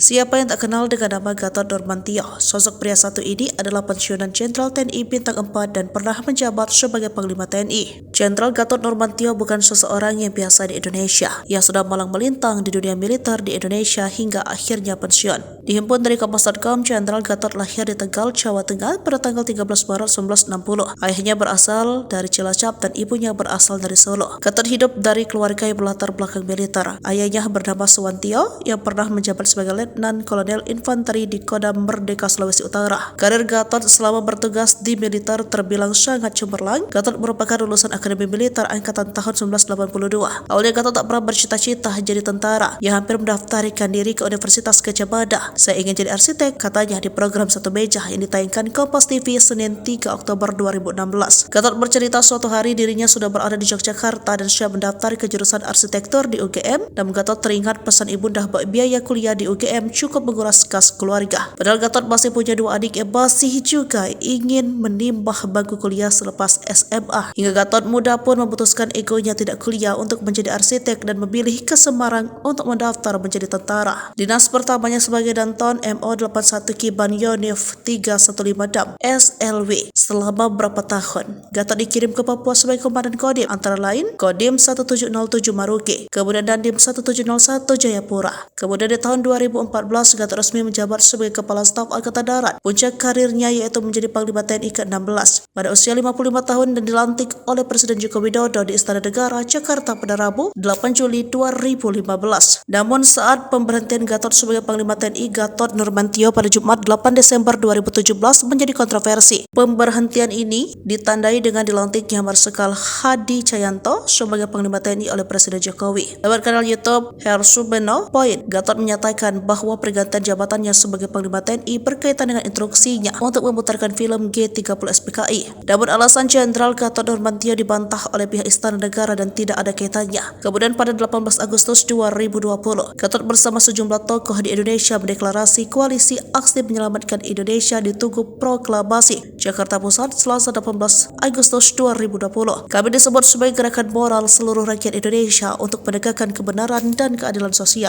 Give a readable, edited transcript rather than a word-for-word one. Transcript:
Siapa yang tak kenal dengan nama Gatot Nurmantio? Sosok pria satu ini adalah pensiunan Jenderal TNI Bintang 4 dan pernah menjabat sebagai Panglima TNI. Jenderal Gatot Nurmantio bukan seseorang yang biasa di Indonesia. Ia sudah malang melintang di dunia militer di Indonesia hingga akhirnya pensiun. Dihimpun dari Kompas.com, Jenderal Gatot lahir di Tegal, Jawa Tengah pada tanggal 13 Maret 1960. Ayahnya berasal dari Cilacap dan ibunya berasal dari Solo. Gatot hidup dari keluarga yang berlatar belakang militer. Ayahnya bernama Suwantio yang pernah menjabat sebagai Letnan Kolonel Infanteri di Kodam Merdeka Sulawesi Utara. Karir Gatot selama bertugas di militer terbilang sangat cemerlang. Gatot merupakan lulusan Akademi Militer Angkatan tahun 1982. Awalnya Gatot tak pernah bercita-cita jadi tentara. Ia hampir mendaftarkan diri ke Universitas Gadjah Mada. Saya ingin jadi arsitek, katanya di program Satu Meja yang ditayangkan Kompas TV Senin 3 Oktober 2016. Gatot bercerita suatu hari dirinya sudah berada di Yogyakarta dan siap mendaftar ke jurusan arsitektur di UGM. Namun Gatot teringat pesan ibunda bahwa biaya kuliah di UGM cukup menguras kas keluarga. Padahal Gatot masih punya dua adik yang masih juga ingin menimba bangku kuliah selepas SMA. Hingga Gatot muda pun memutuskan egonya tidak kuliah untuk menjadi arsitek dan memilih ke Semarang untuk mendaftar menjadi tentara. Dinas pertamanya sebagai Danton MO81 Kiban Yonif 315 Dam SLW. Selama beberapa tahun, Gatot dikirim ke Papua sebagai komandan Kodim, antara lain Kodim 1707 Maruke, kemudian Dandim 1701 Jayapura. Kemudian di tahun 2014, Gatot resmi menjabat sebagai Kepala Staf Angkatan Darat. Puncak karirnya yaitu menjadi Panglima TNI ke-16 pada usia 55 tahun dan dilantik oleh Presiden Joko Widodo di Istana Negara, Jakarta pada Rabu 8 Juli 2015. Namun saat pemberhentian Gatot sebagai Panglima TNI Gatot Nurmantio pada Jumat 8 Desember 2017 menjadi kontroversi. Pemberhentian ini ditandai dengan dilantiknya Marsikal Hadi Cahyanto sebagai Panglima TNI oleh Presiden Jokowi. Lewat kanal YouTube Hersubeno Point, Gatot menyatakan bahwa pergantian jabatannya sebagai Panglima TNI berkaitan dengan instruksinya untuk memutarkan film G30 SPKI. Namun alasan Jenderal Gatot Nurmantio dibantah oleh pihak Istana Negara dan tidak ada kaitannya. Kemudian pada 18 Agustus 2020, Gatot bersama sejumlah tokoh di Indonesia mendeklarasi koalisi aksi menyelamatkan Indonesia di Tugu Proklamasi, Jakarta Pusat, Selasa 18 Agustus 2020. Kami disebut sebagai gerakan moral seluruh rakyat Indonesia untuk menegakkan kebenaran dan keadilan sosial.